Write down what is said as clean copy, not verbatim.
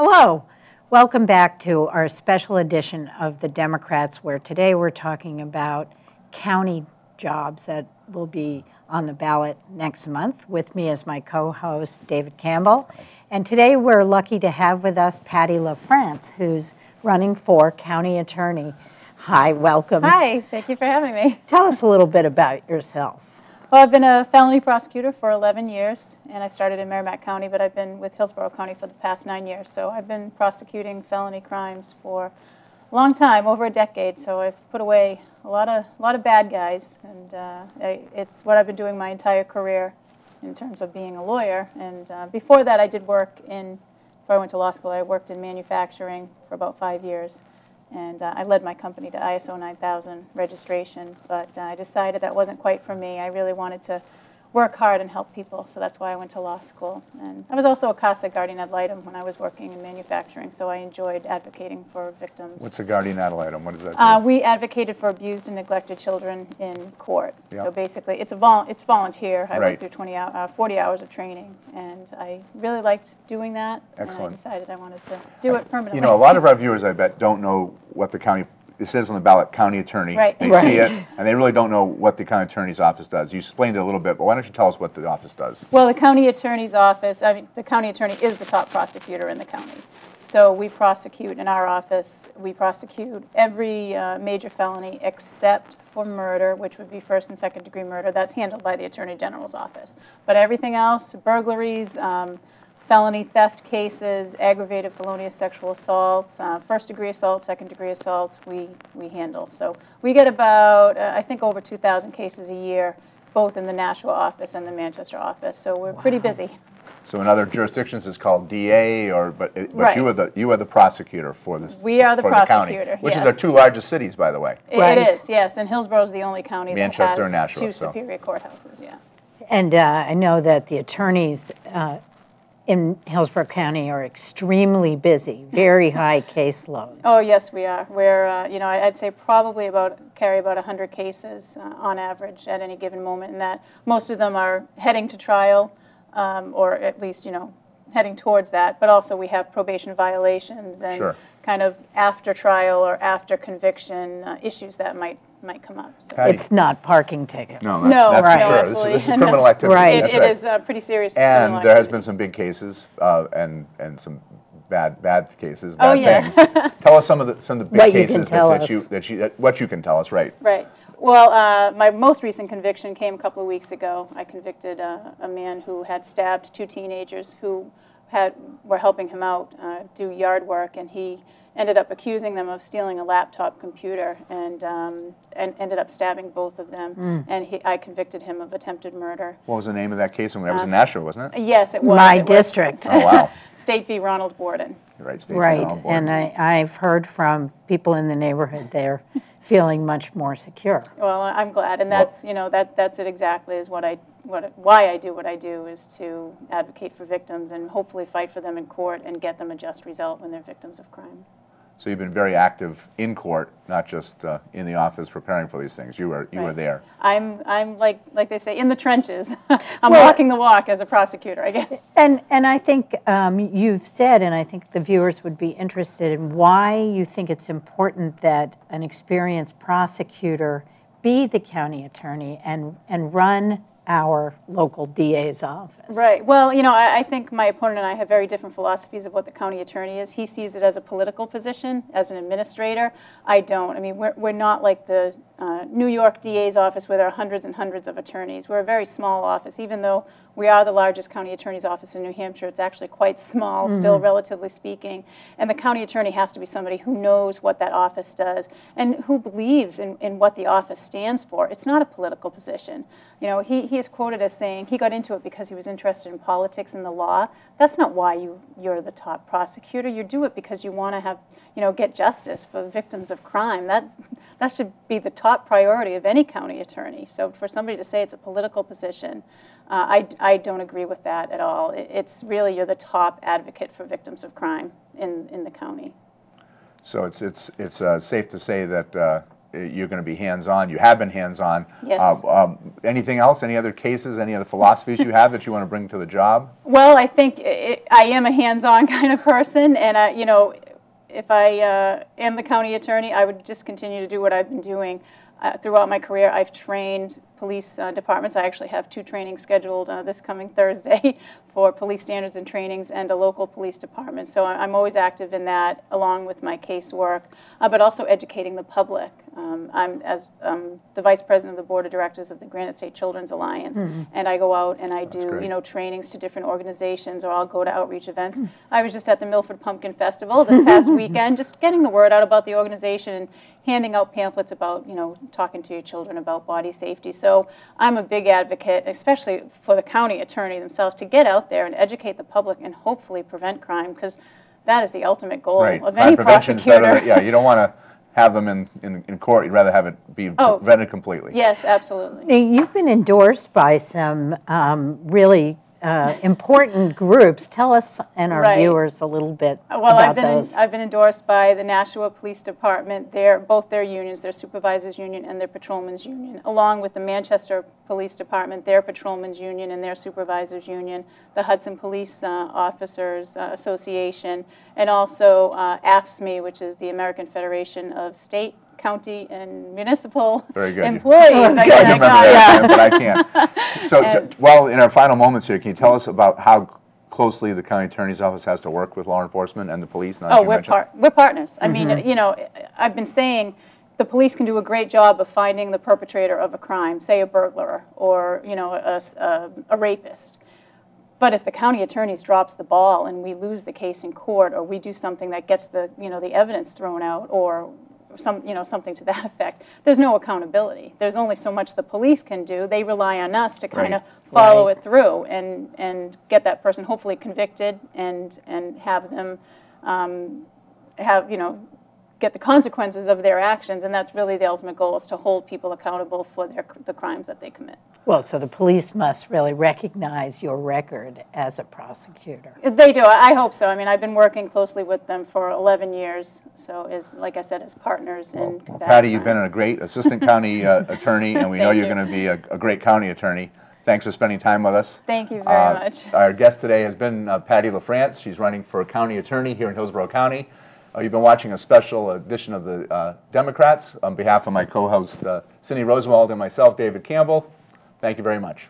Hello. Welcome back to our special edition of the Democrats, where today we're talking about county jobs that will be on the ballot next month. With me is my co-host, David Campbell. And today we're lucky to have with us Patti LaFrance, who's running for county attorney. Hi, welcome. Hi, thank you for having me. Tell us a little bit about yourself. Well, I've been a felony prosecutor for 11 years, and I started in Merrimack County, but I've been with Hillsborough County for the past 9 years. So I've been prosecuting felony crimes for a long time, over a decade. So I've put away a lot of bad guys, and it's what I've been doing my entire career in terms of being a lawyer. And before that, I did work before I went to law school, I worked in manufacturing for about 5 years. And I led my company to ISO 9000 registration, but I decided that wasn't quite for me. I really wanted to work hard and help people, so that's why I went to law school. And I was also a CASA guardian ad litem when I was working in manufacturing, so I enjoyed advocating for victims. What's a guardian ad litem? What does that do? We advocated for abused and neglected children in court. Yeah. So basically, it's volunteer. I Right. went through 40 hours of training, and I really liked doing that. Excellent. And I decided I wanted to do it permanently. You know, a lot of our viewers, I bet, don't know what the county, it says on the ballot, county attorney. Right. They Right. see it, and they really don't know what the county attorney's office does. You explained it a little bit, but why don't you tell us what the office does? Well, the county attorney's office, the county attorney is the top prosecutor in the county. So we prosecute, in our office, we prosecute every major felony except for murder, which would be first and second degree murder. That's handled by the Attorney General's office. But everything else, burglaries, felony theft cases, aggravated felonious sexual assaults, first degree assaults, second degree assaults, we handle. So we get about, I think, over 2,000 cases a year, both in the Nashua office and the Manchester office. So we're pretty busy. So in other jurisdictions, it's called DA, but Right. you are the prosecutor for this. We are the for the prosecutor, county, which is yes. our two largest cities, by the way. Right. It is, yes. And Hillsborough is the only county Manchester that and has Nashua, two so. superior courthouses, yeah. And I know that the attorneys in Hillsborough County are extremely busy, very high caseloads. Oh, yes, we are. We're, I'd say probably carry about 100 cases on average at any given moment, and that most of them are heading to trial, or at least, heading towards that. But also we have probation violations and Sure. kind of after trial or after conviction issues that might come up. So. Patti. It's not parking tickets. No, No, that's right. for sure. no, This absolutely. is criminal activity. Right. That's It right. is pretty serious. And criminal there has activity. been some big cases and some bad cases, Oh, bad yeah. things. Tell us some of the big What you can cases tell that us. what you can tell us, right? Right. Well, my most recent conviction came a couple of weeks ago. I convicted a man who had stabbed two teenagers who were helping him out do yard work, and he ended up accusing them of stealing a laptop computer and ended up stabbing both of them. And I convicted him of attempted murder. What was the name of that case? That was in Nashua, wasn't it? Yes, it was. My It was district. Oh, wow. State v. Ronald Borden. Right, Stacey Right, Allen Board. and I've heard from people in the neighborhood they're feeling much more secure. Well, I'm glad, and that's that's it exactly. Is why I do what I do is to advocate for victims and hopefully fight for them in court and get them a just result when they're victims of crime. So you've been very active in court, not just in the office preparing for these things. You were there. I'm like they say, in the trenches. I'm walking the walk as a prosecutor, I guess. And I think you've said, and I think the viewers would be interested in why you think it's important that an experienced prosecutor be the county attorney and run our local DA's office. Right. Well, I think my opponent and I have very different philosophies of what the county attorney is. He sees it as a political position, as an administrator. I don't. I mean, we're not like the New York DA's office where there are hundreds and hundreds of attorneys. We're a very small office. Even though we are the largest county attorney's office in New Hampshire, it's actually quite small, still relatively speaking. And the county attorney has to be somebody who knows what that office does and who believes in what the office stands for. It's not a political position. He is quoted as saying he got into it because he was interested in politics and the law. That's not why you're the top prosecutor. You do it because you want to have, get justice for victims of crime. That should be the top priority of any county attorney. So for somebody to say it's a political position, I don't agree with that at all. It's really, you're the top advocate for victims of crime in the county. So it's safe to say that you're going to be hands-on. You have been hands-on. Yes. Anything else? Any other cases? Any other philosophies you have that you want to bring to the job? Well, I think I am a hands-on kind of person, and you know, if I am the county attorney, I would just continue to do what I've been doing. Throughout my career, I've trained police departments. I actually have 2 trainings scheduled this coming Thursday for police standards and trainings and a local police department. So I'm always active in that, along with my casework, but also educating the public. I'm the vice president of the board of directors of the Granite State Children's Alliance, and I go out and I do trainings to different organizations, or I'll go to outreach events. I was just at the Milford Pumpkin Festival this past weekend, just getting the word out about the organization and handing out pamphlets about, talking to your children about body safety. So I'm a big advocate, especially for the county attorney themselves, to get out there and educate the public and hopefully prevent crime, because that is the ultimate goal of any prosecutor. Yeah, you don't want to have them in court. You'd rather have it be prevented completely. Yes, absolutely. Now, you've been endorsed by some really important groups. Tell us and our viewers a little bit about those. I've been endorsed by the Nashua Police Department, both their unions, their supervisors union and their patrolmen's union, along with the Manchester Police Department, their patrolmen's union and their supervisors union, the Hudson Police Officers Association, and also AFSCME, which is the American Federation of State, County, and Municipal Employees. I remember that, but I can't. So, well, in our final moments here, can you tell us about how closely the county attorney's office has to work with law enforcement and the police? We're partners. I mean, I've been saying the police can do a great job of finding the perpetrator of a crime, say a burglar or a rapist. But if the county attorney drops the ball and we lose the case in court, or we do something that gets the the evidence thrown out, or something to that effect, there's no accountability. There's only so much the police can do. They rely on us to kind of follow it through and get that person hopefully convicted and have them get the consequences of their actions. And that's really the ultimate goal, is to hold people accountable for the crimes that they commit. Well, so the police must really recognize your record as a prosecutor. They do. I hope so. I mean, I've been working closely with them for 11 years. So, like I said, as partners. Well, Patti, you've been a great assistant county attorney, and we know you're going to be a great county attorney. Thanks for spending time with us. Thank you very much. Our guest today has been Patti LaFrance. She's running for county attorney here in Hillsborough County. You've been watching a special edition of the Democrats. On behalf of my co-host, Cindy Rosenwald, and myself, David Campbell, thank you very much.